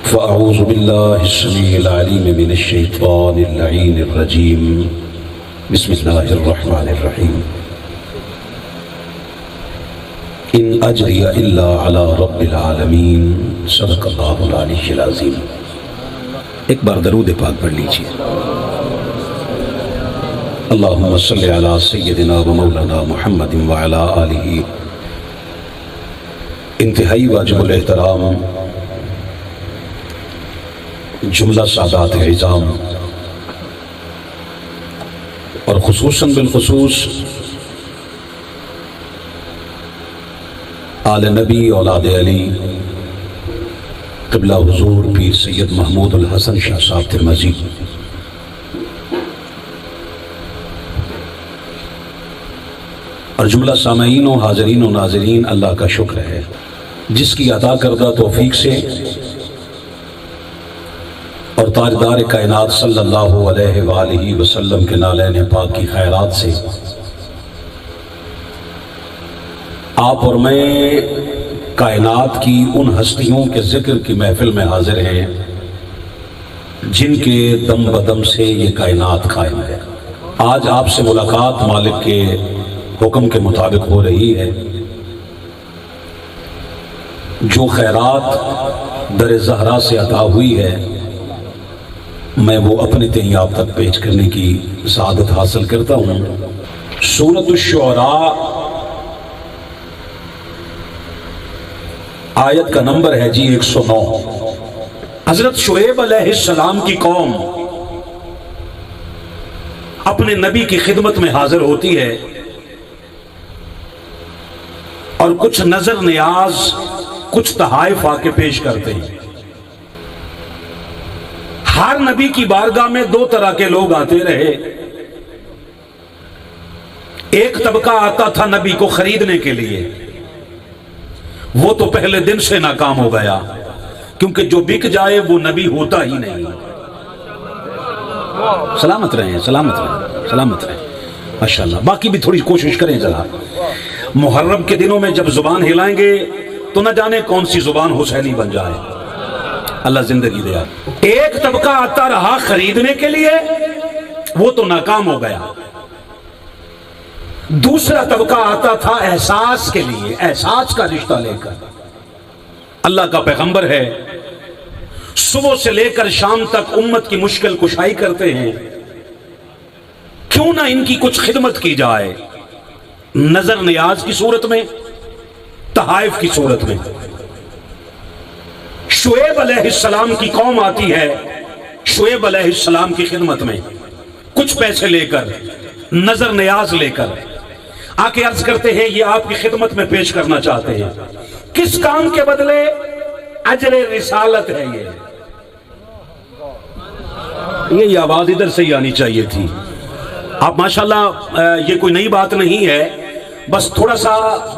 فأعوذ بالله السميع العليم من الشيطان اللعين الرجيم بسم الله الرحمن الرحيم إن أجري إلا على رب العالمين صدق الله العلي العظيم. ایک بار درود پاک پڑھ لیجیے. اللهم صل على سيدنا ومولانا محمد وعلى آله. انتہائی واجب الاحترام جملہ سادات اعظام اور خصوصاً بالخصوص آل نبی اولاد علی قبلہ حضور پیر سید محمود الحسن شاہ صاحب ترمذی، اور جملہ سامعین و حاضرین و ناظرین، اللہ کا شکر ہے جس کی عطا کردہ توفیق سے اور تاجدار کائنات صلی اللہ علیہ وآلہ وسلم کے نالین پاک کی خیرات سے آپ اور میں کائنات کی ان ہستیوں کے ذکر کی محفل میں حاضر ہیں جن کے دم بدم سے یہ کائنات قائم ہے. آج آپ سے ملاقات مالک کے حکم کے مطابق ہو رہی ہے. جو خیرات در زہرا سے عطا ہوئی ہے میں وہ اپنے تئیں آپ تک پیش کرنے کی سعادت حاصل کرتا ہوں. سورۃ الشعراء آیت کا نمبر ہے 109. حضرت شعیب علیہ السلام کی قوم اپنے نبی کی خدمت میں حاضر ہوتی ہے اور کچھ نظر نیاز، کچھ تحائف آ کے پیش کرتے ہیں. ہر نبی کی بارگاہ میں دو طرح کے لوگ آتے رہے. ایک طبقہ آتا تھا نبی کو خریدنے کے لیے، وہ تو پہلے دن سے ناکام ہو گیا کیونکہ جو بک جائے وہ نبی ہوتا ہی نہیں. سلامت رہیں، سلامت رہیں، سلامت رہیں ماشاءاللہ. باقی بھی تھوڑی کوشش کریں ذرا. محرم کے دنوں میں جب زبان ہلائیں گے تو نہ جانے کون سی زبان حسینی بن جائے. اللہ زندگی دے. ایک طبقہ آتا رہا خریدنے کے لیے، وہ تو ناکام ہو گیا. دوسرا طبقہ آتا تھا احساس کے لیے، احساس کا رشتہ لے کر. اللہ کا پیغمبر ہے، صبح سے لے کر شام تک امت کی مشکل کشائی کرتے ہیں، کیوں نہ ان کی کچھ خدمت کی جائے، نظر نیاز کی صورت میں، تحائف کی صورت میں. شعیب علیہ السلام کی قوم آتی ہے شعیب علیہ السلام کی خدمت میں کچھ پیسے لے کر، نظر نیاز لے کر آ کے عرض کرتے ہیں یہ آپ کی خدمت میں پیش کرنا چاہتے ہیں. کس کام کے بدلے؟ اجر رسالت ہے. یہ آواز ادھر سے ہی آنی چاہیے تھی. آپ ماشاءاللہ یہ کوئی نئی بات نہیں ہے، بس تھوڑا سا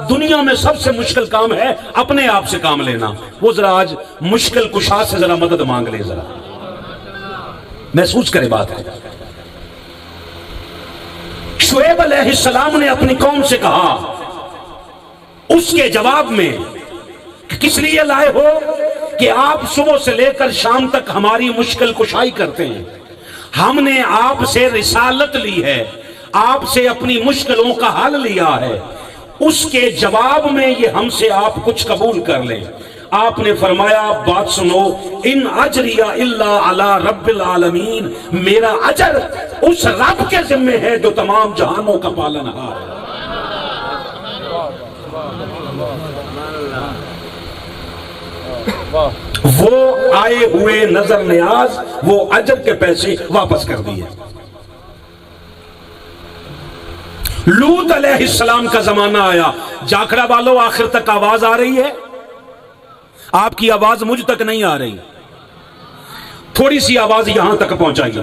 دنیا میں سب سے مشکل کام ہے اپنے آپ سے کام لینا. وہ ذرا آج مشکل کشا سے ذرا مدد مانگ لے، ذرا محسوس کرے بات ہے. شعیب علیہ السلام نے اپنی قوم سے کہا اس کے جواب میں کہ کس لیے لائے ہو کہ آپ صبح سے لے کر شام تک ہماری مشکل کشائی کرتے ہیں. ہم نے آپ سے رسالت لی ہے، آپ سے اپنی مشکلوں کا حل لیا ہے، اس کے جواب میں یہ ہم سے آپ کچھ قبول کر لیں. آپ نے فرمایا بات سنو، ان اجریہ الا علی رب العالمین، میرا اجر اس رب کے ذمہ ہے جو تمام جہانوں کا پالنہار ہے. وہ آئے ہوئے نظر نیاز، وہ اجر کے پیسے واپس کر دیے. لوط علیہ السلام کا زمانہ آیا. جاکڑا والو آخر تک آواز آ رہی ہے؟ آپ کی آواز مجھ تک نہیں آ رہی، تھوڑی سی آواز یہاں تک پہنچائیے.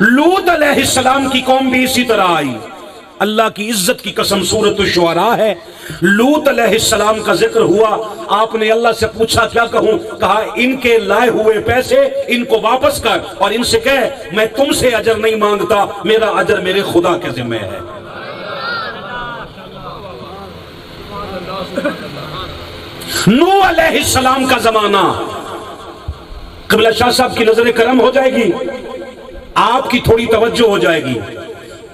لوط علیہ السلام کی قوم بھی اسی طرح آئی. اللہ کی عزت کی قسم سورۃ الشعراء ہے. لوط علیہ السلام کا ذکر ہوا. آپ نے اللہ سے پوچھا کیا کہوں؟ کہا ان کے لائے ہوئے پیسے ان کو واپس کر اور ان سے کہہ میں تم سے اجر نہیں مانگتا، میرا اجر میرے خدا کے ذمہ ہے. نوح علیہ السلام کا زمانہ، قبلہ شاہ صاحب کی نظر کرم ہو جائے گی، آپ کی تھوڑی توجہ ہو جائے گی۔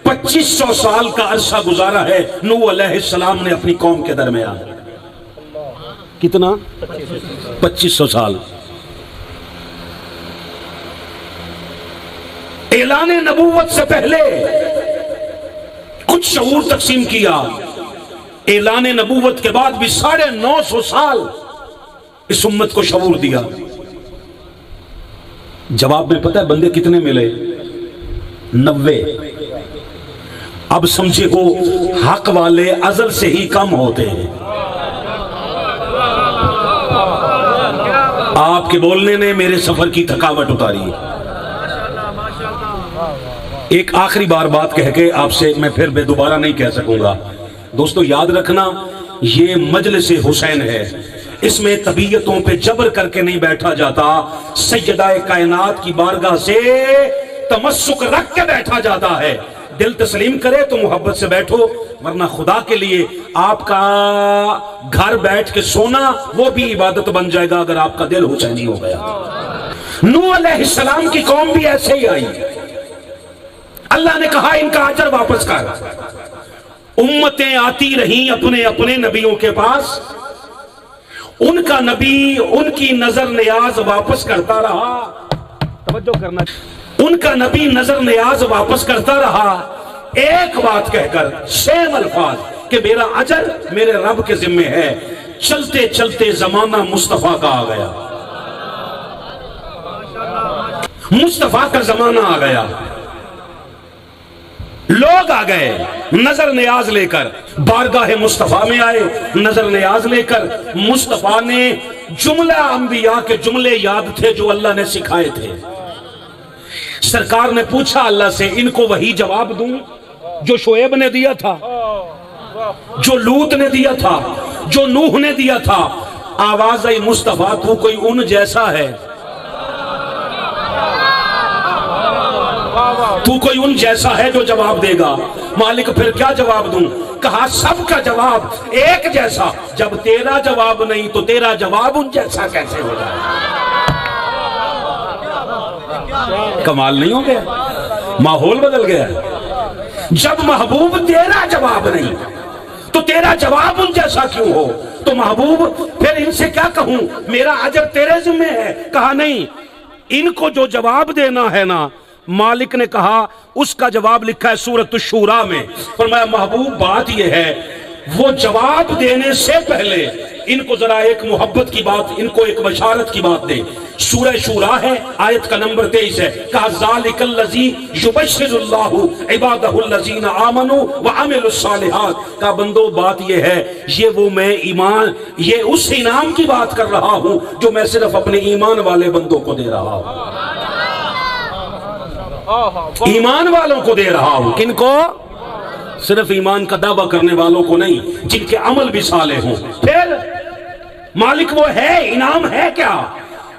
2500 سال کا عرصہ گزارا ہے نوح علیہ السلام نے اپنی قوم کے درمیان۔ کتنا؟ 2500 سال۔ اعلان نبوت سے پہلے کچھ شعور تقسیم کیا، اعلان نبوت کے بعد بھی 950 سال اس امت کو شعور دیا۔ جواب میں پتہ ہے بندے کتنے ملے؟ 90۔ اب سمجھے ہو حق والے ازل سے ہی کم ہوتے ہیں۔ آپ کے بولنے نے میرے سفر کی تھکاوٹ اتاری۔ ایک آخری بار بات کہہ کے آپ سے میں پھر بے دوبارہ نہیں کہہ سکوں گا۔ دوستو یاد رکھنا، یہ مجلس حسین ہے، اس میں طبیعتوں پہ جبر کر کے نہیں بیٹھا جاتا، سیدہ کائنات کی بارگاہ سے تمسک رکھ کے بیٹھا جاتا ہے۔ دل تسلیم کرے تو محبت سے بیٹھو، ورنہ خدا کے لیے آپ کا گھر بیٹھ کے سونا وہ بھی عبادت بن جائے گا اگر آپ کا دل حسینی ہو گیا۔ نوح علیہ السلام کی قوم بھی ایسے ہی آئی، اللہ نے کہا ان کا اجر واپس کر۔ امتیں آتی رہیں اپنے اپنے نبیوں کے پاس، ان کا نبی ان کی نظر نیاز واپس کرتا رہا۔ توجہ کرنا، ان کا نبی نظر نیاز واپس کرتا رہا، ایک بات کہہ کر، سیم الفاظ کہ میرا اجر میرے رب کے ذمہ ہے۔ چلتے چلتے زمانہ مصطفیٰ کا آ گیا، مصطفیٰ کا زمانہ آ گیا، لوگ آ گئے نظر نیاز لے کر، بارگاہ مصطفیٰ میں آئے نظر نیاز لے کر۔ مصطفیٰ نے جملہ انبیاء کے جملے یاد تھے جو اللہ نے سکھائے تھے۔ سرکار نے پوچھا اللہ سے، ان کو وہی جواب دوں جو شعیب نے دیا تھا، جو لوط نے دیا تھا، جو نوح نے دیا تھا؟ آواز آئی، مصطفیٰ تو کوئی ان جیسا ہے، تو کوئی ان جیسا ہے جو جواب دے گا۔ مالک پھر کیا جواب دوں؟ کہا سب کا جواب ایک جیسا، جب تیرا جواب نہیں تو تیرا جواب ان جیسا کیسے ہو جائے؟ کمال نہیں ہو گیا؟ ماحول بدل گیا۔ جب محبوب تیرا جواب نہیں تو تیرا جواب ان جیسا کیوں ہو؟ تو محبوب پھر ان سے کیا کہوں، میرا اجر تیرے ذمہ ہے؟ کہا نہیں، ان کو جو جواب دینا ہے نا، مالک نے کہا اس کا جواب لکھا ہے سورۃ الشورى میں۔ فرمایا محبوب بات یہ ہے، وہ جواب دینے سے پہلے ان کو ذرا ایک محبت کی بات، ان کو ایک بشارت کی بات دے۔ سورہ شورى ہے، آیت کا نمبر 23 ہے۔ کہا ذالک الذی یبشر اللہ عبادہ الذین آمنوا وعملوا الصالحات۔ کہا بندو بات یہ ہے، یہ وہ میں ایمان، یہ اس انعام کی بات کر رہا ہوں جو میں صرف اپنے ایمان والے بندوں کو دے رہا ہوں، ایمان والوں کو دے رہا ہوں۔ کن کو؟ صرف ایمان کا دعویٰ کرنے والوں کو نہیں، جن کے عمل بھی صالح ہوں۔ پھر مالک وہ ہے، انعام ہے کیا؟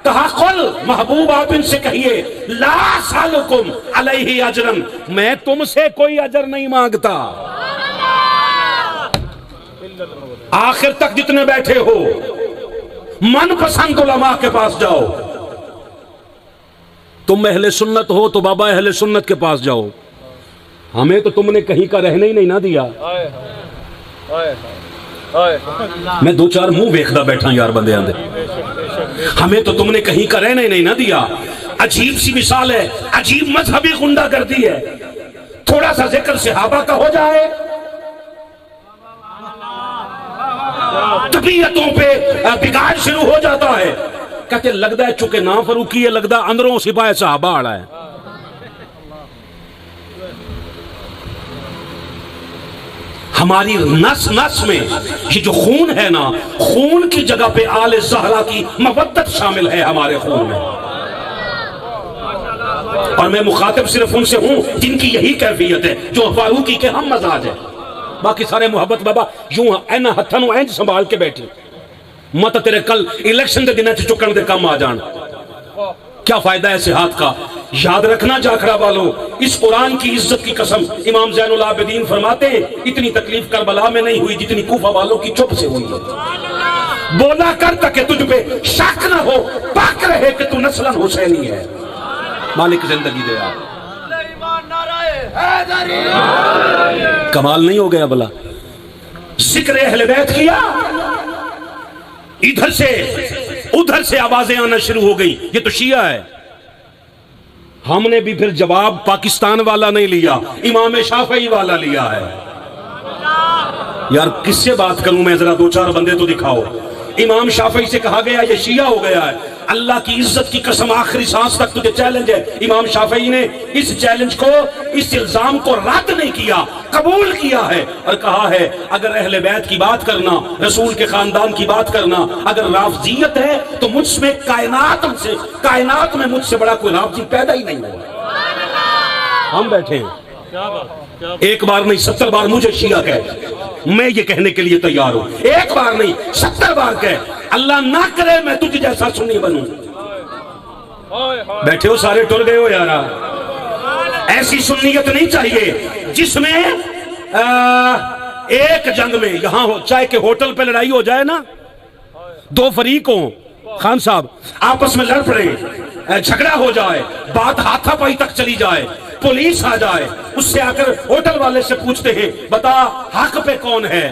کہا قل، محبوب آپ ان سے کہیے، لا سالکم علیہ اجرن، میں تم سے کوئی اجر نہیں مانگتا۔ آخر تک جتنے بیٹھے ہو من پسند علماء کے پاس جاؤ، تم اہل سنت ہو تو بابا اہل سنت کے پاس جاؤ، ہمیں تو تم نے کہیں کا رہنے ہی نہیں نہ دیا۔ میں دو چار منہ ویکھدا بیٹھا یار بندے آندے، ہمیں تو تم نے کہیں کا رہنے ہی نہیں نہ دیا۔ عجیب سی مثال ہے، عجیب مذہبی غنڈہ گردی ہے۔ تھوڑا سا ذکر صحابہ کا ہو جائے، طبیعتوں پہ بگاڑ شروع ہو جاتا ہے۔ کہتے لگتا ہے چونکہ نا فروخی ہے، لگتا اندروں سپاہ صحابہ آڑا ہے۔ ہماری نس نس میں یہ جو خون ہے نا، خون کی جگہ پہ آل زہرا کی مودت شامل ہے ہمارے خون میں، اور میں مخاطب صرف ان سے ہوں جن کی یہی کیفیت ہے، جو فاروقی کے ہم مزاج ہے۔ باقی سارے محبت بابا یوں اینا ہتھنوں اینج سنبھال کے بیٹھے، مت تیرے کل الیکشن دے دنہ چکن دے کام آ جان، کیا فائدہ ہے صحات کا؟ یاد رکھنا جاکھڑا والوں، اس قرآن کی عزت کی قسم، امام زین العابدین فرماتے ہیں اتنی تکلیف کربلا میں نہیں ہوئی جتنی کوفہ والوں کی چپ سے ہوئی ہے۔ بولا کر تک تجھ پہ شک نہ ہو، پاک رہے لگے کہ تو نسلاً حسینی ہے. مالک زندگی دے آپ. کمال نہیں ہو گیا بلا؟ ذکر اہل بیت کیا، ادھر سے ادھر سے آوازیں آنا شروع ہو گئی یہ تو شیعہ ہے. ہم نے بھی پھر جواب پاکستان والا نہیں لیا، امام شافعی والا لیا ہے. یار کس سے بات کروں میں؟ ذرا دو چار بندے تو دکھاؤ. امام شافعی سے کہا گیا یہ شیعہ ہو گیا ہے. اللہ کی عزت کی قسم آخری سانس تک تجھے چیلنج ہے. امام شافعی نے اس چیلنج کو، اس الزام کو رد نہیں کیا، قبول کیا ہے اور کہا ہے اگر اہل بیت کی بات کرنا، رسول کے خاندان کی بات کرنا اگر رافضیت ہے تو مجھ میں کائنات میں مجھ سے بڑا کوئی رافضی پیدا ہی نہیں ہوا. ہم بیٹھے ہیں ایک بار نہیں 70 بار مجھے شیعہ کہے، میں یہ کہنے کے لیے تیار ہوں. ایک بار نہیں 70 بار کہے. اللہ نہ کرے میں تجھ جیسا سنی بنوں. بیٹھے ہو سارے ٹر گئے ہو یارا. ایسی سنیت نہیں چاہیے جس میں ایک جنگ میں یہاں ہو، چاہے کہ ہوٹل پہ لڑائی ہو جائے نا، دو فریق ہوں، خان صاحب آپس میں لڑ پڑے، جھگڑا ہو جائے، بات ہاتھا پائی تک چلی جائے، پولیس آ جائے، اس سے آ کر ہوٹل والے سے پوچھتے ہیں بتا حق پہ کون ہے.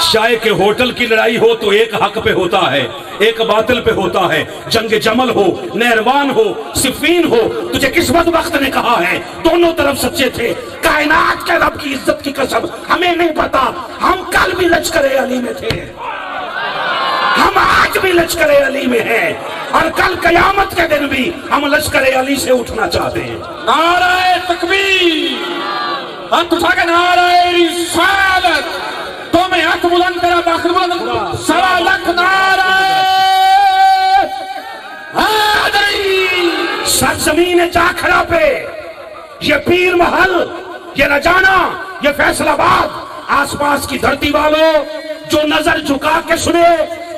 شاید کہ ہوٹل کی لڑائی ہو تو ایک حق پہ ہوتا ہے، ایک باطل پہ ہوتا ہے. جنگ جمل ہو، نیروان ہو، صفین ہو، تجھے کس وقت نے کہا ہے دونوں طرف سچے تھے. کائنات کے رب کی عزت کی قسم ہمیں نہیں پتا. ہم کل بھی لشکر علی میں تھے، ہم آج بھی لشکر علی میں ہیں، اور کل قیامت کے دن بھی ہم لشکر علی سے اٹھنا چاہتے ہیں. نعرہ تکبیر، ہاتھ اٹھا کے نعرہ رسالت. تو میں حق بلند کرا باخر بلند سوا لکھ نعرہ حیدری. سرزمین جاکھڑا پہ یہ پیر محل، یہ رجانا، یہ فیصل آباد، آس پاس کی دھرتی والوں جو نظر جھکا کے سنے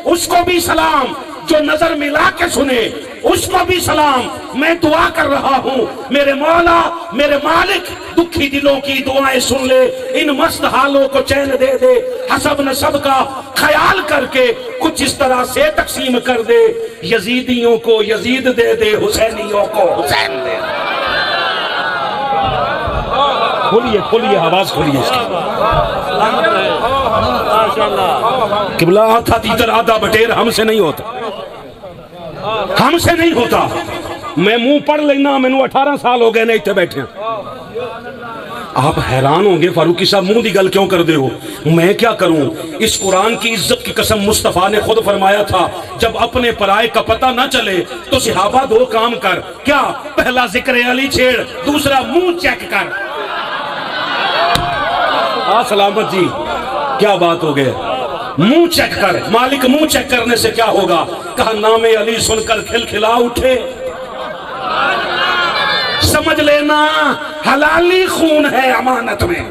اس کو بھی سلام، جو نظر ملا کے سنے اس کو بھی سلام. میں دعا کر رہا ہوں میرے مولا، میرے مالک دکھی دلوں کی دعائیں سن لے، ان مست حالوں کو چین دے دے، حسب نسب کا خیال کر کے کچھ اس طرح سے تقسیم کر دے، یزیدیوں کو یزید دے دے، حسینیوں کو حسین دے دے. کھولیے آواز کھولیے اس کی. قبلہ آدھا تیتر آدھا بٹیر ہم سے نہیں ہوتا، ہم سے نہیں ہوتا. میں منہ پڑھ لینا، میں 18 سال ہو گئے نہیں تھے بیٹھے. آپ حیران ہوں گے فاروقی صاحب منہ دی گل کیوں کر دے ہو؟ میں کیا کروں؟ اس قرآن کی عزت کی قسم مصطفیٰ نے خود فرمایا تھا جب اپنے پرائے کا پتہ نہ چلے تو صحابہ دو کام کر. کیا؟ پہلا ذکر علی چھیڑ، دوسرا منہ چیک کر. سلامت جی کیا بات ہو گئے؟ منہ چیک کر. مالک منہ چیک کرنے سے کیا ہوگا؟ کہا نام علی سن کر کھلکھلا اٹھے. سمجھ لینا حلالی خون ہے امانت میں.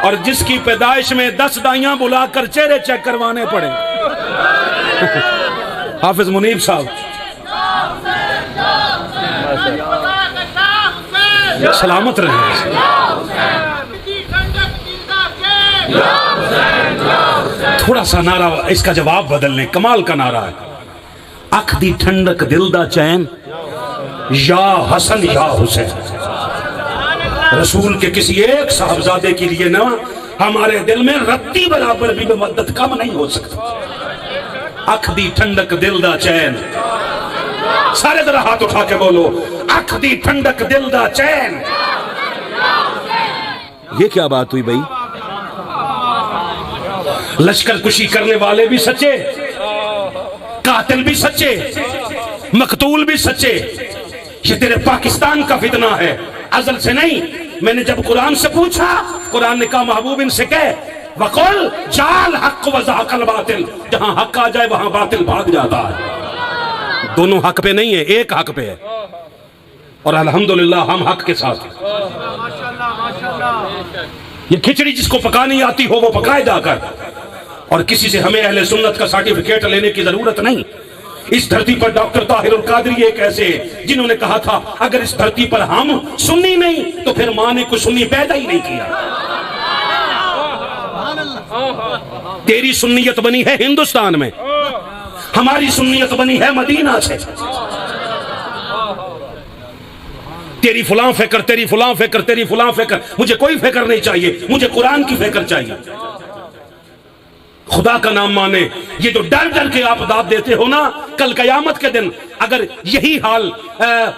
اور جس کی پیدائش میں 10 دائیاں بلا کر چہرے چیک کروانے پڑے. حافظ منیب صاحب سلامت رہے. تھوڑا سا نعرہ اس کا جواب بدل لیں، کمال کا نعرہ ہے. اکھ دی ٹھنڈک دل دا چین، یا حسن یا حسین. رسول کے کسی ایک صاحبزادے کے لیے نہ ہمارے دل میں رتی برابر بھی مدت کم نہیں ہو سکتا. اکھ دی ٹھنڈک دل دا چین. سارے ذرا ہاتھ اٹھا کے بولو، اکھ دی ٹھنڈک دل دا چین. یہ کیا بات ہوئی بھائی؟ لشکر کشی کرنے والے بھی سچے، قاتل بھی سچے، مقتول بھی سچے. یہ تیرے پاکستان کا فتنہ ہے، ازل سے نہیں. میں نے جب قرآن سے پوچھا، قرآن نے کہا محبوب ان سے کہے وَقُلْ جَعَلْ حَقُّ وَزَحَقَ الْبَاطِلِ. جہاں حق آ جائے وہاں باطل بھاگ جاتا ہے. دونوں حق پہ نہیں ہے، ایک حق پہ ہے، اور الحمدللہ ہم حق کے ساتھ ہیں. یہ کھچڑی جس کو پکانی آتی ہو وہ پکائے جا کر، اور کسی سے ہمیں اہل سنت کا سرٹیفکیٹ لینے کی ضرورت نہیں. اس دھرتی پر ڈاکٹر طاہر القادری ایک ایسے جنہوں نے کہا تھا اگر اس دھرتی پر ہم سنی نہیں تو پھر ماں نے کوئی سنی پیدا ہی نہیں کیا. تیری سنیت بنی ہے ہندوستان میں، ہماری سنیت بنی ہے مدینہ سے. تیری فلاں فکر، تیری فلاں فکر، تیری فلاں فکر، مجھے کوئی فکر نہیں چاہیے، مجھے قرآن کی فکر چاہیے. خدا کا نام مانے. یہ جو ڈر ڈر کے آپ داد دیتے ہو نا، کل قیامت کے دن اگر یہی حال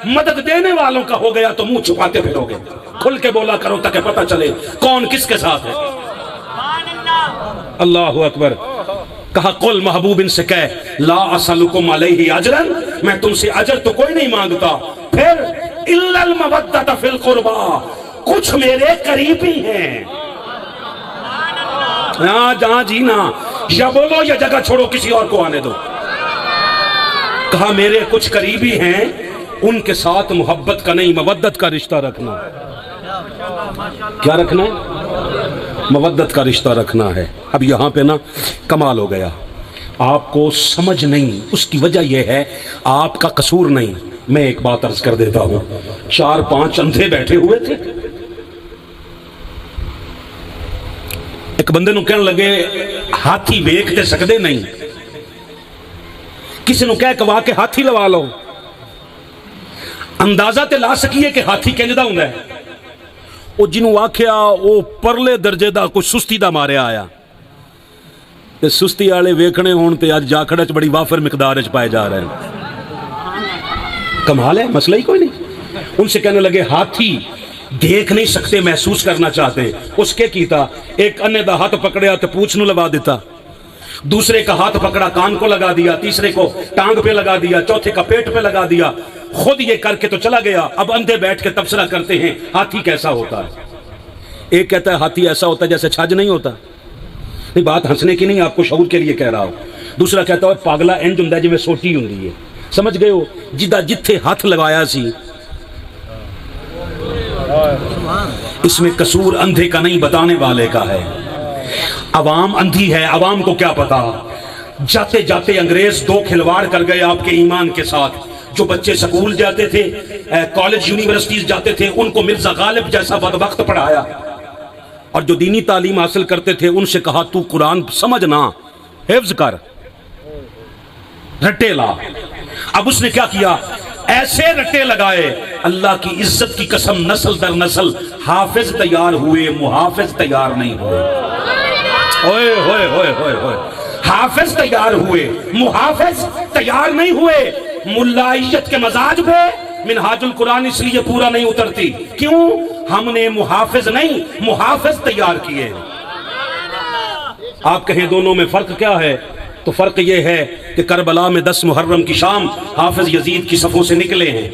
مدد دینے والوں کا ہو گیا تو منہ چھپاتے پھرو گے. کھل کے بولا کرو تاکہ پتہ چلے کون کس کے ساتھ ہے. اللہ اکبر. کہا قل محبوب ان سے کہہ لا اسألکم علیہ اجرا، میں تم سے اجر تو کوئی نہیں مانگتا. پھر الا المودۃ فی القربى، کچھ میرے قریبی ہیں. جہاں جی نا، یا بولو یا جگہ چھوڑو، کسی اور کو آنے دو. کہا میرے کچھ قریبی ہیں، ان کے ساتھ محبت کا نہیں مودت کا رشتہ رکھنا. کیا رکھنا ہے؟ مودت کا رشتہ رکھنا ہے. اب یہاں پہ نا کمال ہو گیا. آپ کو سمجھ نہیں، اس کی وجہ یہ ہے آپ کا قصور نہیں. میں ایک بات عرض کر دیتا ہوں. 4-5 اندھے بیٹھے ہوئے تھے. ایک بندے نو کہنے لگے ہاتھی ویکھ تے سکدے نہیں. کسی نو کہہ کوا کے ہاتھی لوا لو، اندازہ تے لا سکیے کہ ہاتھی کنجدا ہوندا ہے. او جنوں آکھیا او پرلے درجے دا کوئی سستی دا ماریا آیا. تے سستی والے ویکھنے ہون تے اج جاکھڑے چ بڑی وافر مقدار وچ پائے جا رہے ہیں. کمال ہے، مسئلہ ہی کوئی نہیں. ان سے کہنے لگے ہاتھی دیکھ نہیں سکتے، محسوس کرنا چاہتے. اس کے کیتا ایک انے دا ہاتھ پکڑیا تو پوچھ نو لگا دیتا، دوسرے کا ہاتھ پکڑا کان کو لگا دیا، تیسرے کو ٹانگ پہ لگا دیا، چوتھے کا پیٹ پہ لگا دیا. خود یہ کر کے تو چلا گیا. اب اندھے بیٹھ کے تبصرہ کرتے ہیں ہاتھی کیسا ہوتا ہے. ایک کہتا ہے ہاتھی ایسا ہوتا ہے جیسے چھج نہیں ہوتا. نہیں، بات ہنسنے کی نہیں، آپ کو شعور کے لیے کہہ رہا ہوں. دوسرا کہتا ہے پاگلا انج ہوندا ہے جویں سوٹی ہوندی ہے. سمجھ گئے ہو؟ جدہ جتھے ہاتھ لگایا سی. اس میں قصور اندھے کا نہیں، بتانے والے کا ہے. عوام اندھی ہے، عوام کو کیا پتا. جاتے جاتے انگریز 2 کھلواڑ کر گئے آپ کے ایمان کے ساتھ. جو بچے سکول جاتے تھے، کالج یونیورسٹیز جاتے تھے، ان کو مرزا غالب جیسا بدبخت پڑھایا. اور جو دینی تعلیم حاصل کرتے تھے ان سے کہا تو قرآن سمجھنا، حفظ کر، رٹے لا. اب اس نے کیا کیا؟ ایسے رٹے لگائے، اللہ کی عزت کی قسم، نسل در نسل حافظ تیار ہوئے، محافظ تیار نہیں ہوئے. ہوئے ہوئے ہوئے ہوئے ہوئے حافظ تیار ہوئے، محافظ تیار نہیں ہوئے. ملائیت کے مزاج پہ منہاج القرآن اس لیے پورا نہیں اترتی. کیوں؟ ہم نے محافظ نہیں محافظ تیار کیے. آپ کہیں دونوں میں فرق کیا ہے؟ تو فرق یہ ہے کہ کربلا میں 10 محرم کی شام حافظ یزید کی صفوں سے نکلے ہیں.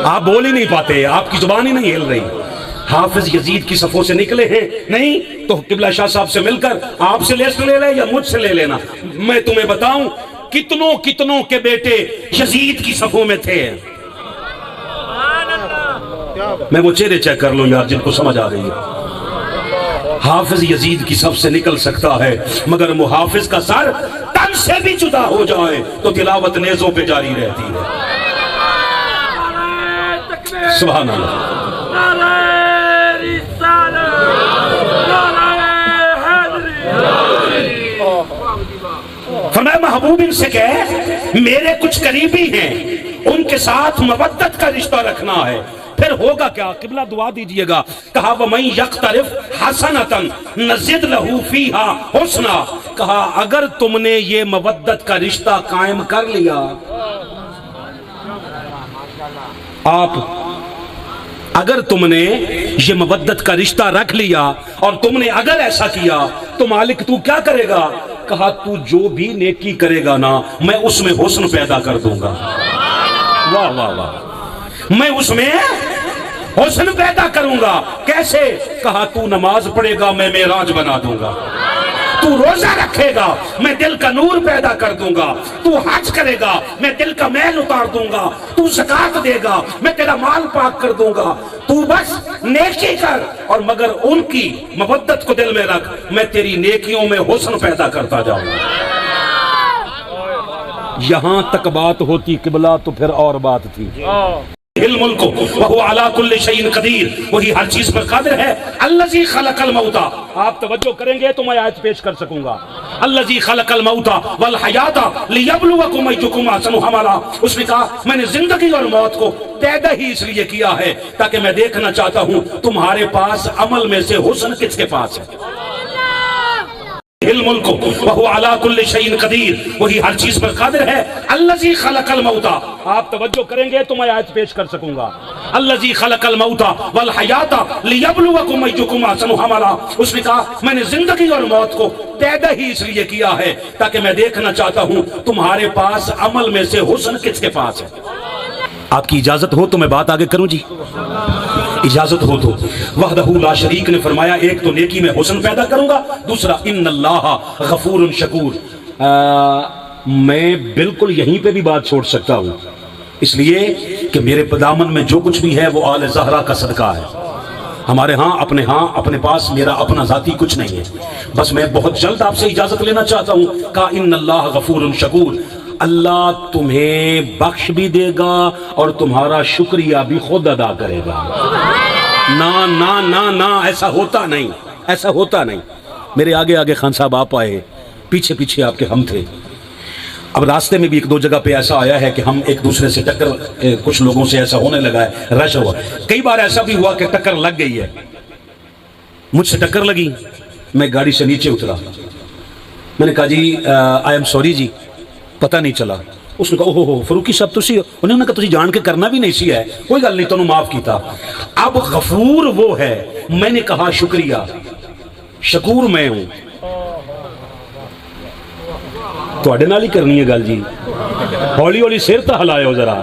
آپ بول ہی نہیں پاتے، آپ کی زبان ہی نہیں ہل رہی. حافظ یزید کی صفوں سے نکلے ہیں. نہیں تو قبلہ شاہ صاحب سے مل کر آپ سے لسٹ لے لیں یا مجھ سے لے لینا. میں تمہیں بتاؤں کتنوں کتنوں کے بیٹے یزید کی صفوں میں تھے. میں وہ چہرے چیک کر لوں یار جن کو سمجھ آ رہی ہے. حافظ یزید کی صف سے نکل سکتا ہے، مگر محافظ کا سر تن سے بھی جدا ہو جائے تو تلاوت نیزوں پہ جاری رہتی ہے. سبحان اللہ. فرمایا محبوب ان سے کہے میرے کچھ قریبی ہیں، ان کے ساتھ مودت کا رشتہ رکھنا ہے. پھر ہوگا کیا؟ قبلہ دعا دیجئے گا. کہا وَمَن يَقْتَرِفْ حَسَنَةً نَزِدْ لَهُ فِيهَا حُسْنًا. کہا اگر تم نے یہ مودت کا رشتہ قائم کر لیا، آپ اگر تم نے یہ مودت کا رشتہ رکھ لیا اور تم نے اگر ایسا کیا تو مالک تو کیا کرے گا؟ کہا تو جو بھی نیکی کرے گا نا میں اس میں حسن پیدا کر دوں گا. واہ واہ واہ. میں اس میں حسن پیدا کروں گا. کیسے؟ کہا تو نماز پڑھے گا میں معراج بنا دوں گا. تو روزہ رکھے گا میں دل کا نور پیدا کر دوں گا. تو حج کرے گا میں دل کا میل اتار دوں گا. تو زکات دے گا میں تیرا مال پاک کر دوں گا. تو بس نیکی کر اور مگر ان کی مودت کو دل میں رکھ، میں تیری نیکیوں میں حسن پیدا کرتا جاؤں گا. یہاں تک بات ہوتی قبلہ تو پھر اور بات تھی. الملک وہو علی کل شیء قدیر، وہی ہر چیز پر قادر ہے۔ الذی خلق الموت، آپ توجہ کریں گے تو میں آیت پیش کر سکوں گا۔ الذی خلق الموت والحیات لیبلوکم ایکم احسن عملا، اس نے کہا میں نے زندگی اور موت کو پیدا ہی اس لیے کیا ہے تاکہ میں دیکھنا چاہتا ہوں تمہارے پاس عمل میں سے حسن کس کے پاس ہے۔ الملک وہو علی کل شیء قدیر، وہی ہر چیز پر قادر ہے۔ الذی خلق الموت، آپ توجہ کریں گے تو میں آیت پیش کر سکوں گا۔ الذی خلق الموت والحیات لیبلوکم ایکم احسن عملا، اس نے کہا میں نے زندگی اور موت کو پیدا ہی اس لیے کیا ہے تاکہ میں دیکھنا چاہتا ہوں تمہارے پاس عمل میں سے حسن کس کے پاس ہے۔ آپ کی اجازت ہو تو میں بات آگے کروں جی؟ اجازت ہو تو وحدہ لا شریک نے فرمایا ایک تو نیکی میں حسن پیدا کروں گا، دوسرا ان اللہ غفور شکور۔ میں بالکل یہیں پہ بھی بات چھوڑ سکتا ہوں، اس لیے کہ میرے دامن میں جو کچھ بھی ہے وہ آل زہرا کا صدقہ ہے۔ ہمارے ہاں اپنے پاس میرا اپنا ذاتی کچھ نہیں ہے، بس میں بہت جلد آپ سے اجازت لینا چاہتا ہوں۔ کہا ان اللہ غفور شکور، اللہ تمہیں بخش بھی دے گا اور تمہارا شکریہ بھی خود ادا کرے گا۔ نا نا نا نا، ایسا ہوتا نہیں، ایسا ہوتا نہیں۔ میرے آگے آگے خان صاحب آپ آئے، پیچھے پیچھے آپ کے ہم تھے۔ اب راستے میں بھی ایک دو جگہ پہ ایسا آیا ہے کہ ہم ایک دوسرے سے ٹکر، کچھ لوگوں سے ایسا ہونے لگا ہے، رش ہوا۔ کئی بار ایسا بھی ہوا کہ ٹکر لگ گئی ہے، مجھ سے ٹکر لگی، میں گاڑی سے نیچے اترا، میں نے کہا جی آئی ایم سوری جی، پتہ نہیں چلا۔ اس نے کہا اوہ ہو فروکی صاحب تسی، انہوں نے کہا تسی جان کے کرنا بھی نہیں سی ہے، کوئی گل نہیں، تنوں معاف کیتا۔ اب غفور وہ ہے، میں نے کہا شکریہ، شکور میں ہوں۔ تواڈے نال ہی کرنی ہے گل جی، ہولی ہولی سر تے ہلائیو ذرا۔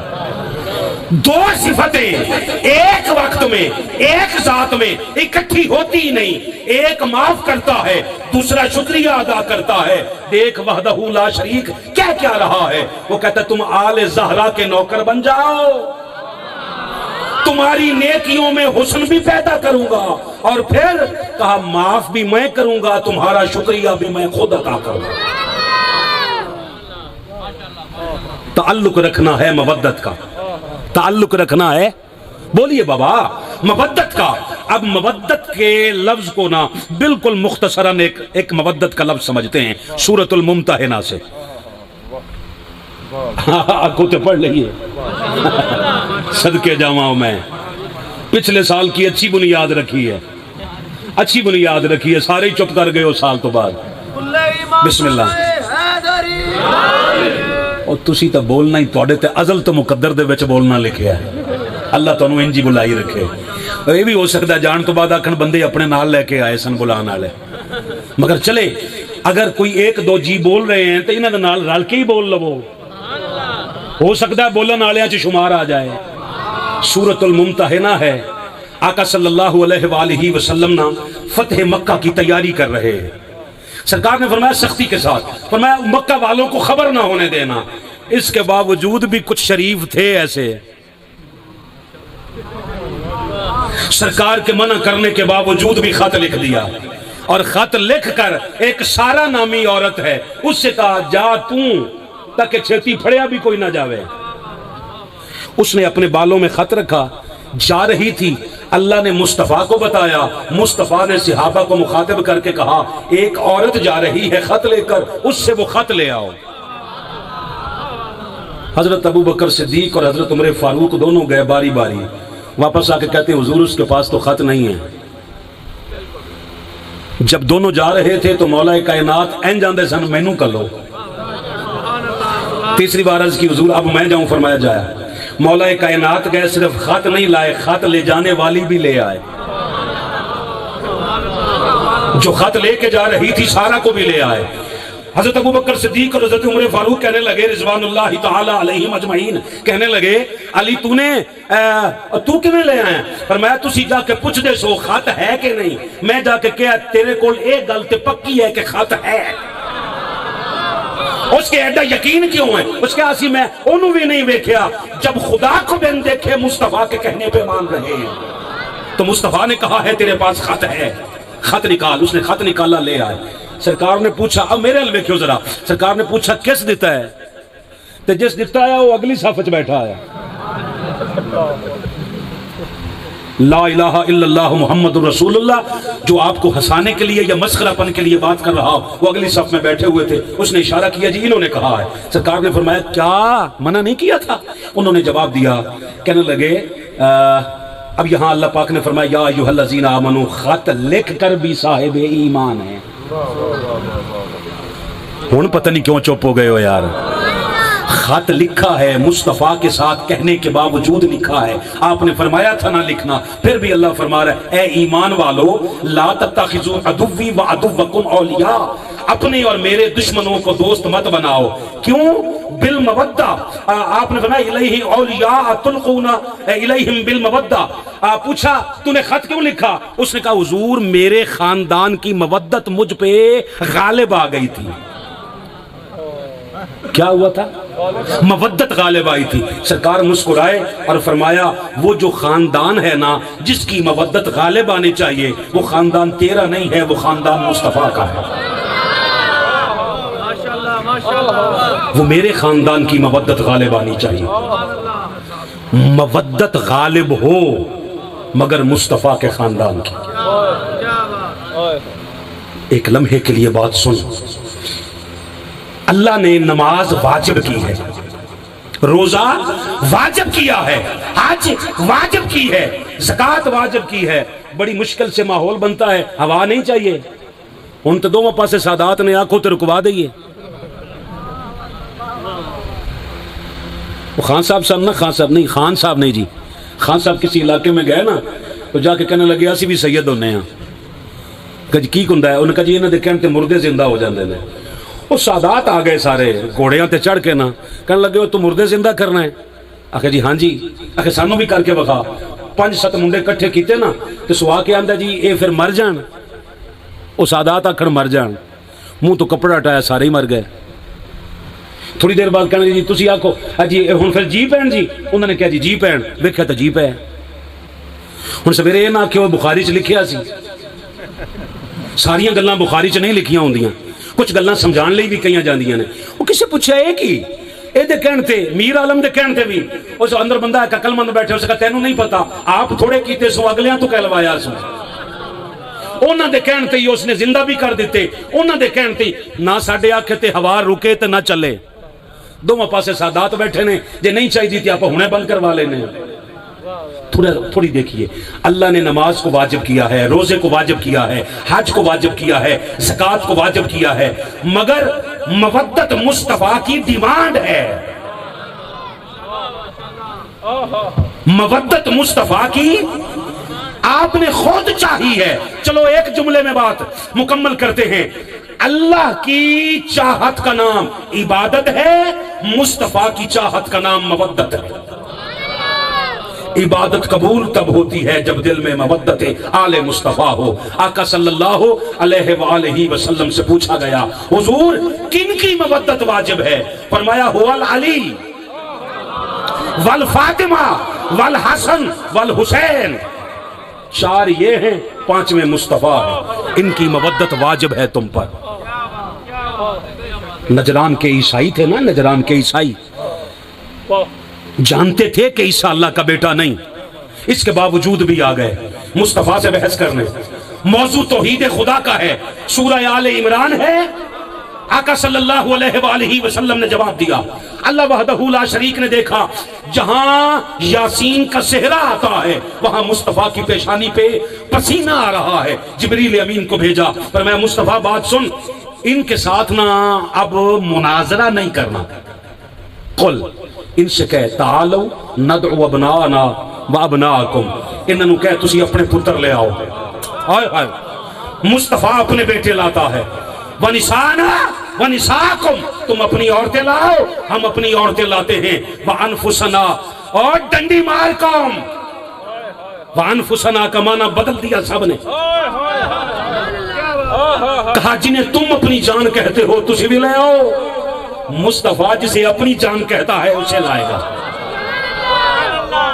دو صفتیں ایک وقت میں ایک ذات میں اکٹھی ہوتی ہی نہیں، ایک معاف کرتا ہے، دوسرا شکریہ ادا کرتا ہے۔ دیکھ وحدہ لا شریک کیا رہا ہے، وہ کہتا ہے تم آل زہرا کے نوکر بن جاؤ، تمہاری نیکیوں میں حسن بھی پیدا کروں گا، اور پھر کہا معاف بھی میں کروں گا، تمہارا شکریہ بھی میں خود ادا کروں گا۔ تعلق رکھنا ہے مودت کا، تعلق رکھنا ہے، بولیے بابا، مودت کا۔ اب مودت کے لفظ کو نا بالکل مختصراً ایک مودت کا لفظ سمجھتے ہیں سورۃ الممتحنہ سے۔ آنکھوں تے پڑھ لئیے، صدقے جاواں میں پچھلے سال کی اچھی بنیاد رکھی ہے، اچھی بنیاد رکھی ہے، سارے چپ کر گئے ہو سال تو بعد۔ بسم اللہ۔ اور تسی تا بولنا ہی توڑے تے ازل تو مقدر دے وچ بولنا لکھیا ہے، اللہ تانوں انجی بلائی رکھے۔ اور یہ بھی ہو سکتا ہے جان تو بعد آکھن بندے اپنے نال لے کے آئے سن بلان والے، مگر چلے اگر کوئی ایک دو جی بول رہے ہیں تو انہاں دے نال رل کے ہی بول لو، ہو سکتا ہے بولن والیاں چ شمار آ جائے۔ سورۃ الممتحنہ ہے، آقا صلی اللہ علیہ وآلہ وسلم نا فتح مکہ کی تیاری کر رہے ہیں۔ سرکار نے فرمایا سختی کے ساتھ، فرمایا مکہ والوں کو خبر نہ ہونے دینا۔ اس کے باوجود بھی کچھ شریف تھے ایسے، سرکار کے منع کرنے کے باوجود بھی خط لکھ دیا، اور خط لکھ کر ایک سارا نامی عورت ہے اس سے کہا جا تاکہ چھیتی پھڑیا بھی کوئی نہ جاوے۔ اس نے اپنے بالوں میں خط رکھا، جا رہی تھی، اللہ نے مصطفیٰ کو بتایا، مصطفیٰ نے صحابہ کو مخاطب کر کے کہا ایک عورت جا رہی ہے خط لے کر، اس سے وہ خط لے آؤ۔ حضرت ابو بکر صدیق اور حضرت عمر فاروق دونوں گئے باری باری، واپس آ کے کہتے ہیں حضور اس کے پاس تو خط نہیں ہے۔ جب دونوں جا رہے تھے تو مولا کائنات این جاندے سن مینوں کلو۔ تیسری بار عرض کی حضور اب میں جاؤں، فرمایا جایا۔ مولا کائنات گئے، صرف خط نہیں لائے، خط لے جانے والی بھی لے آئے، جو خط لے کے جا رہی تھی سارا کو بھی لے آئے۔ حضرت ابو بکر صدیق اور حضرت عمر فاروق کہنے لگے رضوان اللہ تعالی علیہم اجمعین، کہنے لگے علی تو کیویں لے آیا؟ فرمایا تسی جا کے پوچھ دے سو خط ہے کہ نہیں، میں جا کے کہا تیرے کول ایک گل تے پکی ہے کہ خط ہے۔ اس کے ایڈا یقین کیوں ہے؟ اس کے آسی میں انہوں بھی نہیں ویکھیا، جب خدا کو بن دیکھے مصطفیٰ کے کہنے پہ مان رہے ہیں، تو مصطفیٰ نے کہا ہے تیرے پاس خط ہے، خط نکال۔ اس نے خط نکالا، لے آئے۔ سرکار نے پوچھا، اب میرے حل ویکھیو ذرا، سرکار نے پوچھا کس دیتا ہے؟ تو جس دیتا ہے وہ اگلی صف وچ بیٹھا ہے۔ لا الہ الا اللہ محمد رسول اللہ، جو آپ کو ہنسانے کے لیے یا مسخرہ پن کے لیے بات کر رہا ہو، وہ اگلی صف میں بیٹھے ہوئے تھے، اس نے اشارہ کیا جی انہوں نے کہا ہے۔ سرکار نے فرمایا کیا منع نہیں کیا تھا؟ انہوں نے جواب دیا، کہنے لگے اب یہاں اللہ پاک نے فرمایا یا ایھا الذین آمنوا، خط لکھ کر بھی صاحب ایمان ہے۔ ہن پتہ نہیں کیوں چپ ہو گئے ہو یار، خط لکھا ہے مصطفیٰ کے ساتھ کہنے کے باوجود لکھا ہے، آپ نے فرمایا تھا نہ لکھنا، پھر بھی اللہ فرما رہا ہے اے ایمان والو لا تتخذوا عدوی وعدوکم اولیاء، اپنے اور میرے دشمنوں کو دوست مت بناؤ۔ کیوں؟ بالمودہ، آپ نے فرمایا الیہ اولیاء تلقون الیہم بالمودہ۔ پوچھا تو نے خط کیوں لکھا؟ اس نے کہا حضور میرے خاندان کی مودت مجھ پہ غالب آ گئی تھی۔ کیا ہوا تھا؟ مودت غالب آئی تھی۔ سرکار مسکرائے اور فرمایا وہ جو خاندان ہے نا جس کی مودت غالب آنی چاہیے، وہ خاندان تیرا نہیں ہے، وہ خاندان مصطفیٰ کا ہے۔ وہ میرے خاندان کی مودت غالب آنی چاہیے۔ مودت غالب ہو مگر مصطفیٰ کے خاندان کی۔ ایک لمحے کے لیے بات سن، اللہ نے نماز واجب کی ہے، روزہ واجب کیا ہے، حج واجب کی ہے، زکوٰۃ واجب کی ہے۔ بڑی مشکل سے ماحول بنتا ہے، ہوا نہیں چاہیے، ان تو دونوں پاسے سادات نے آنکھوں تے رکوا دئیے۔ خان صاحب نا، خان صاحب نہیں جی، خان صاحب کسی علاقے میں گئے نا تو جا کے کہنے لگے اسی بھی سید ہونے ہیں۔ کہ جی کی کندہ ہے؟ انہوں نے کہا جی انہوں نے کہنے تے مردے زندہ ہو جاندے نے۔ وہ سادات آ گئے سارے گھوڑیاں تے چڑھ کے نا، کہنے لگے تو مردے زندہ کرنا ہے؟ آخر جی ہاں جی، آخر سانو بھی کر کے بخا۔ 5-7 منڈے کٹھے کیتے نا تو سوا کے آندہ جی اے پھر مر جان۔ وہ سادات آکھڑ مر جان، منہ تو کپڑا ہٹایا سارے ہی مر گئے۔ تھوڑی دیر بعد کہنے جی تسی آکھو جی ہن پھر جی پین جی، انہوں نے کہا جی جی پین، ویکھیا تو جی پے۔ ہن سویرے یہ نہ آکھے وہ بخاری چ لکھیا سی، ساریاں گلاں بخاری چ نہیں لکھیاں ہوندیاں، کچھ گلاں سمجھان لئی بھی کئیاں جاندیاں نے۔ وہ کسے پوچھا اے کی؟ اے دے کہن تے میر عالم دے کہن تے بھی اس اندر بندہ ایک عقل مند بیٹھے، اس کا تینوں نہیں پتا، آپ تھوڑے کیتے سو اگلیاں تو کہلوایا سو۔ انہاں دے کہن تے اس نے زندہ بھی کر دیتے، انہاں دے کہن تے نہ ساڈے آکھے تے ہوا رکے تے نہ چلے۔ دونوں پاسے سادات بیٹھے نے، جے نہیں چاہیے تھی آپ ہنے بند کروا لینے۔ تھوڑی دیکھیے، اللہ نے نماز کو واجب کیا ہے، روزے کو واجب کیا ہے، حج کو واجب کیا ہے، زکوٰۃ کو واجب کیا ہے، مگر مودت مصطفیٰ کی ڈیمانڈ ہے۔ مودت مصطفیٰ کی آپ نے خود چاہی ہے۔ چلو ایک جملے میں بات مکمل کرتے ہیں، اللہ کی چاہت کا نام عبادت ہے، مصطفیٰ کی چاہت کا نام مودت ہے۔ عبادت قبول تب ہوتی ہے جب دل میں مودت آل مصطفیٰ ہو۔ آقا صلی اللہ علیہ وآلہ وسلم سے پوچھا گیا حضور کن کی مودت واجب ہے؟ فرمایا هو العلی والفاطمہ والحسن والحسین، 4 یہ ہیں، 5ویں مصطفیٰ ہے، ان کی مودت واجب ہے تم پر۔ نجران کے عیسائی تھے نا، نجران کے عیسائی جانتے تھے کہ عیسیٰ اللہ کا بیٹا نہیں، اس کے باوجود بھی آ گئے مصطفیٰ سے بحث کرنے۔ موضوع توحید خدا کا ہے، سورہ آل عمران ہے، آقا صلی اللہ علیہ وآلہ وسلم نے جواب دیا۔ اللہ وحدہ لا شریک نے دیکھا جہاں یاسین کا صحرا آتا ہے وہاں مصطفیٰ کی پیشانی پہ پسینہ آ رہا ہے، جبریل امین کو بھیجا، پر میں مصطفیٰ بات سن، ان کے ساتھ نا اب مناظرہ نہیں کرنا، قل ان سے کہے تعالو ندعو ابناءنا و ابناءکم، انہوں کہے تسی اپنے پتر لے آؤ۔ ہائے ہائے، مصطفیٰ اپنے بیٹے لاتا ہے، ونسانا ونساکم، تم اپنی عورتیں لاؤ، ہم اپنی عورتیں لاتے ہیں، وانفسنا، اور ڈنڈی مار قوم، وانفسنا کا معنی بدل دیا سب نے، کہا جنہیں تم اپنی جان کہتے ہو تسی بھی لے آؤ، مصطفیٰ جسے اپنی جان کہتا ہے اسے لائے گا۔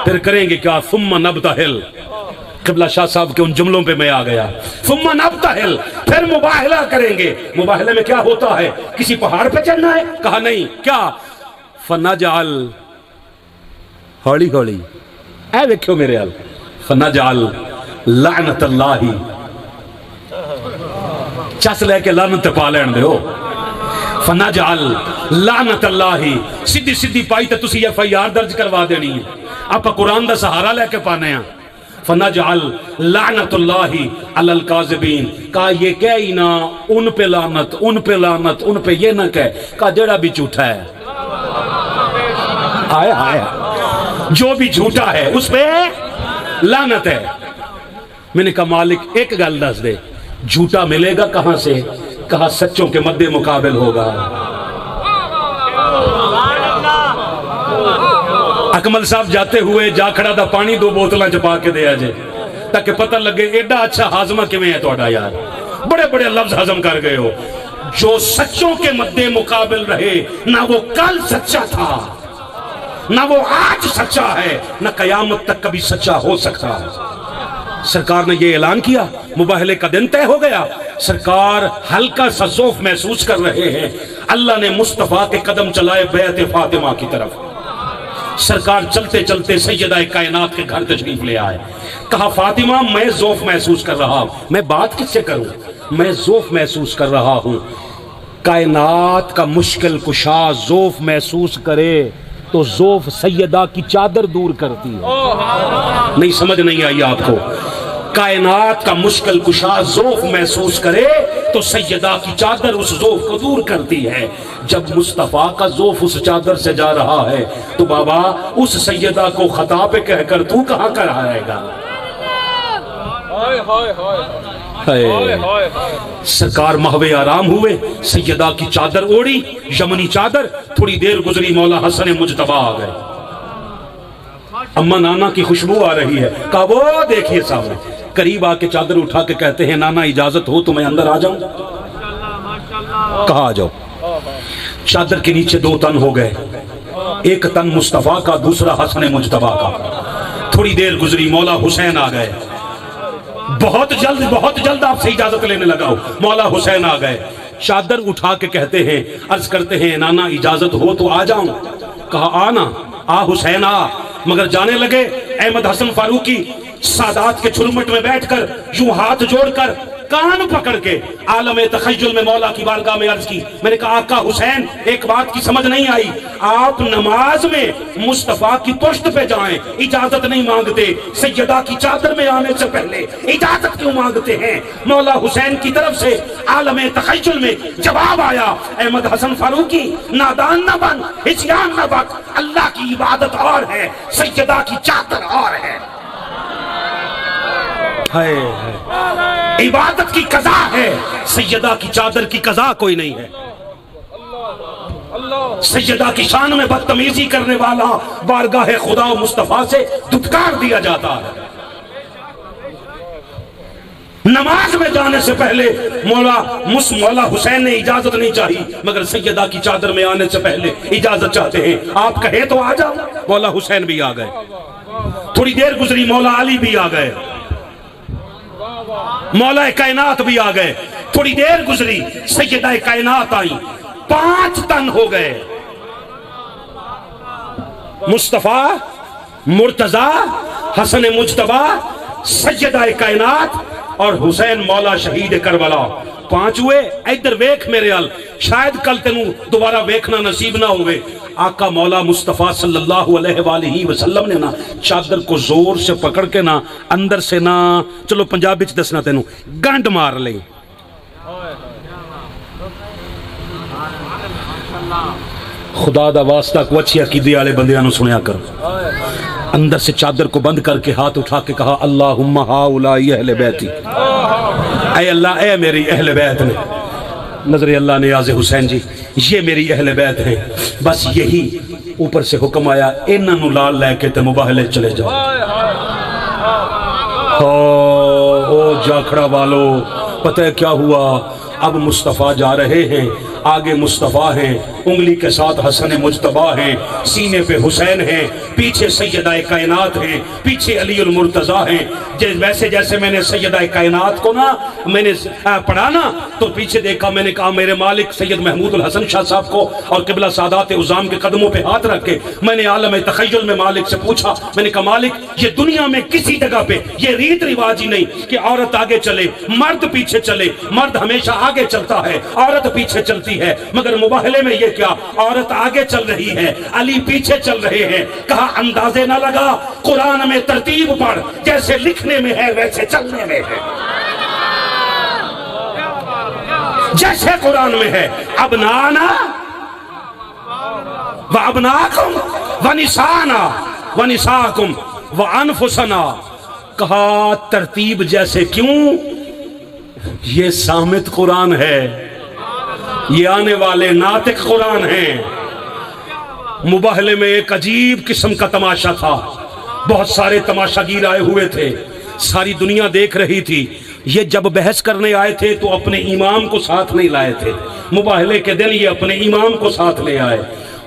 پھر کریں گے کیا؟ ثم نبتہل، قبلہ شاہ صاحب کے ان جملوں پہ میں آ گیا، ثم نبتہل، پھر مباہلہ کریں گے۔ مباہلہ میں کیا ہوتا ہے؟ کسی پہاڑ پہ چڑھنا ہے؟ کہا نہیں، کیا؟ فنجعل، ہولی ہولی اے دیکھو میرے حال فنجعل لعنت اللہ چس لے کے لعنت پا لین دیو فنجعل لعنت اللہ سیدھی سیدھی پائی تے تسی ایف آئی آر درج کروا دینی ہے آپ قرآن دا سہارا لے کے پانے ہیں فنجعل لعنت اللہ علی الکاذبین کہا یہ کہہ ہی نہ ان پہ لعنت ان پہ لعنت ان پہ یہ نہ کہہ کہا جڑا بھی جھوٹا ہے آیا آیا جو بھی جھوٹا ہے اس پہ لعنت ہے میں نے کہا مالک ایک گل دس دے جھوٹا ملے گا کہاں سے کہا سچوں کے مد مقابل ہوگا اکمل صاحب جاتے ہوئے جا کھڑا دا پانی 2 بوتلاں چپا کے دیا جے تاکہ پتہ لگے ایڈا اچھا ہاضمہ کیویں ہے تہاڈا یار بڑے بڑے لفظ ہضم کر گئے ہو جو سچوں کے مد مقابل رہے نہ وہ کل سچا تھا نہ وہ آج سچا ہے نہ قیامت تک کبھی سچا ہو سکتا ہے سرکار نے یہ اعلان کیا مباہلے کا دن طے ہو گیا سرکار ہلکا سا ذوف محسوس کر رہے ہیں اللہ نے مصطفیٰ کے قدم چلائے بیعت فاطمہ کی طرف سرکار چلتے چلتے سیدہ کائنات کے گھر تشریف لے آئے کہا فاطمہ میں ذوف محسوس کر رہا ہوں میں بات کس سے کروں میں ذوف محسوس کر رہا ہوں کائنات کا مشکل کشا ذوف محسوس کرے تو ذوف سیدہ کی چادر دور کرتی ہے نہیں سمجھ نہیں آئی آپ کو کائنات کا مشکل کشا ذوف محسوس کرے تو سیدہ کی چادر اس ذوف کو دور کرتی ہے جب مصطفیٰ کا ذوف اس چادر سے جا رہا ہے تو بابا اس سیدہ کو خطا پہ کہہ کر تو کہاں کر آئے گا سرکار محو آرام ہوئے سیدہ کی چادر اوڑی یمنی چادر تھوڑی دیر گزری مولا حسن مجتبیٰ آ گئے اما نانا کی خوشبو آ رہی ہے کہا وہ دیکھیے سامنے قریب آ کے چادر اٹھا کے کہتے ہیں نانا اجازت ہو تو میں اندر آ جاؤں کہا آ جاؤ چادر کے نیچے 2 تن ہو گئے ایک تن مصطفیٰ کا دوسرا حسن مجتبیٰ کا تھوڑی دیر گزری مولا حسین آ گئے بہت جلد آپ سے اجازت لینے لگا ہوں مولا حسین آ گئے چادر اٹھا کے کہتے ہیں عرض کرتے ہیں نانا اجازت ہو تو آ جاؤں کہا آنا آ حسین آ مگر جانے لگے احمد حسن فاروقی سادات کے چھرمٹ میں بیٹھ کر یوں ہاتھ جوڑ کر کان پکڑ کے عالم تخیل میں مولا کی بارگاہ میں عرض کی میں نے کہا آقا حسین ایک بات کی سمجھ نہیں آئی آپ نماز میں مصطفیٰ کی پشت پہ جائیں اجازت نہیں مانگتے سیدہ کی چادر میں آنے سے پہلے اجازت کیوں مانگتے ہیں مولا حسین کی طرف سے عالم تخیل میں جواب آیا احمد حسن فاروقی نادان نہ بن عصیان نہ بن اللہ کی عبادت اور ہے سیدہ کی چادر اور ہے عبادت کی قضا ہے سیدہ کی چادر کی قضا کوئی نہیں ہے سیدہ کی شان میں بدتمیزی کرنے والا بارگاہ خدا و مصطفیٰ سے دھتکار دیا جاتا ہے نماز میں جانے سے پہلے مولا حسین نے اجازت نہیں چاہی مگر سیدہ کی چادر میں آنے سے پہلے اجازت چاہتے ہیں آپ کہیں تو آ جاؤ مولا حسین بھی آ گئے تھوڑی دیر گزری مولا علی بھی آ گئے مولا کائنات بھی آ گئے تھوڑی دیر گزری سیدہ کائنات آئی 5 تن ہو گئے مصطفیٰ مرتضیٰ حسن مجتبیٰ سیدہ کائنات اور حسین مولا شہید کربلا 5 ہوئے ادھر ویکھ میرے حال شاید کل تینوں دوبارہ ویکھنا نصیب نہ ہوئے آقا مولا مصطفیٰ صلی اللہ علیہ وآلہ وسلم نے نا چادر کو زور سے پکڑ کے نا اندر سے نا چلو پنجابی چ دسنا تینوں گنڈ مار لیں خدا دا واسطہ کو اچھی عقیدے والے بندیاں نو سنیا کرو اندر سے چادر کو بند کر کے ہاتھ اٹھا کے کہا اللہم ہاؤلائی اہل بیتی اے اللہ اے میری اہل بیت نے نظر اللہ نیاز حسین جی یہ میری اہل بیت ہیں بس یہی اوپر سے حکم آیا انہاں نو لال لے کے تے مباہلے چلے جاؤ او جاکھڑا والو پتہ ہے کیا ہوا اب مصطفیٰ جا رہے ہیں آگے مصطفیٰ ہیں، انگلی کے ساتھ حسن مجتبیٰ ہیں، سینے پہ حسین ہیں، پیچھے سیدہ کائنات ہیں، پیچھے علی المرتضیٰ ہیں۔ ویسے جیسے میں نے سیدہ کائنات کو نا میں نے پڑھا نا تو پیچھے دیکھا، میں نے کہا میرے مالک سید محمود الحسن شاہ صاحب کو اور قبلہ سادات عظام کے قدموں پہ ہاتھ رکھ کے میں نے عالم تخیل میں مالک سے پوچھا، میں نے کہا مالک یہ دنیا میں کسی جگہ پہ یہ ریت رواج ہی نہیں کہ عورت آگے چلے مرد پیچھے چلے، مرد ہمیشہ آگے چلتا ہے عورت پیچھے چلتی ہے، مگر مباہلے میں یہ کیا عورت آگے چل رہی ہے علی پیچھے چل رہے ہیں۔ کہا اندازے نہ لگا، قرآن میں ترتیب پڑھ، جیسے لکھنے میں ہے ویسے چلنے میں ہے، جیسے قرآن میں ہے ابنانا وابناکم ونسانا ونساکم وانفسنا۔ کہا ترتیب جیسے کیوں؟ یہ صامت قرآن ہے، یہ آنے والے ناطق قرآن ہیں۔ مباہلے میں ایک عجیب قسم کا تماشا تھا، بہت سارے تماشاگیر آئے ہوئے تھے، ساری دنیا دیکھ رہی تھی۔ یہ جب بحث کرنے آئے تھے تو اپنے امام کو ساتھ نہیں لائے تھے، مباہلے کے دن یہ اپنے امام کو ساتھ لے آئے۔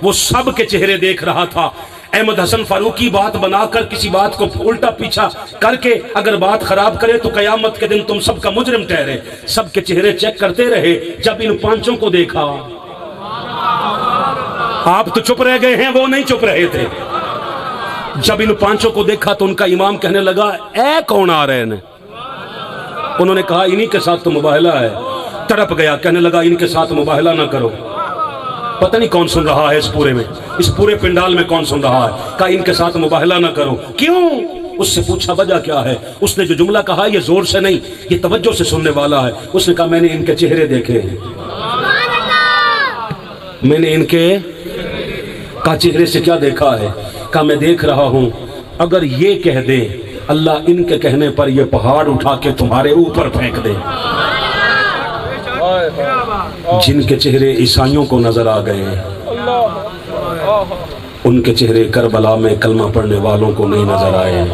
وہ سب کے چہرے دیکھ رہا تھا۔ احمد حسن فاروقی بات بنا کر کسی بات کو الٹا پیچھا کر کے اگر بات خراب کرے تو قیامت کے دن تم سب کا مجرم ٹھہرے۔ سب کے چہرے چیک کرتے رہے، جب ان پانچوں کو دیکھا آپ تو چپ رہ گئے ہیں، وہ نہیں چپ رہے تھے۔ جب ان پانچوں کو دیکھا تو ان کا امام کہنے لگا اے کون آ رہے ہیں؟ انہوں نے کہا انہی کے ساتھ تو مباہلہ ہے۔ تڑپ گیا، کہنے لگا ان کے ساتھ مباہلہ نہ کرو۔ پتہ نہیں کون سن رہا ہے اس پورے میں، اس پورے پنڈال میں کون سن رہا ہے؟ کہا ان کے ساتھ مباہلہ نہ کرو۔ کیوں؟ اس سے پوچھا وجہ کیا ہے؟ اس نے جو جملہ کہا یہ زور سے نہیں، یہ توجہ سے سننے والا ہے۔ اس نے کہا میں نے ان کے چہرے دیکھے ہیں، میں نے ان کے کہا چہرے سے کیا دیکھا ہے؟ کہا میں دیکھ رہا ہوں اگر یہ کہہ دے اللہ ان کے کہنے پر یہ پہاڑ اٹھا کے تمہارے اوپر پھینک دے۔ جن کے چہرے عیسائیوں کو نظر آ گئے ہیں ان کے چہرے کربلا میں کلمہ پڑھنے والوں کو نہیں نظر آئے ہیں۔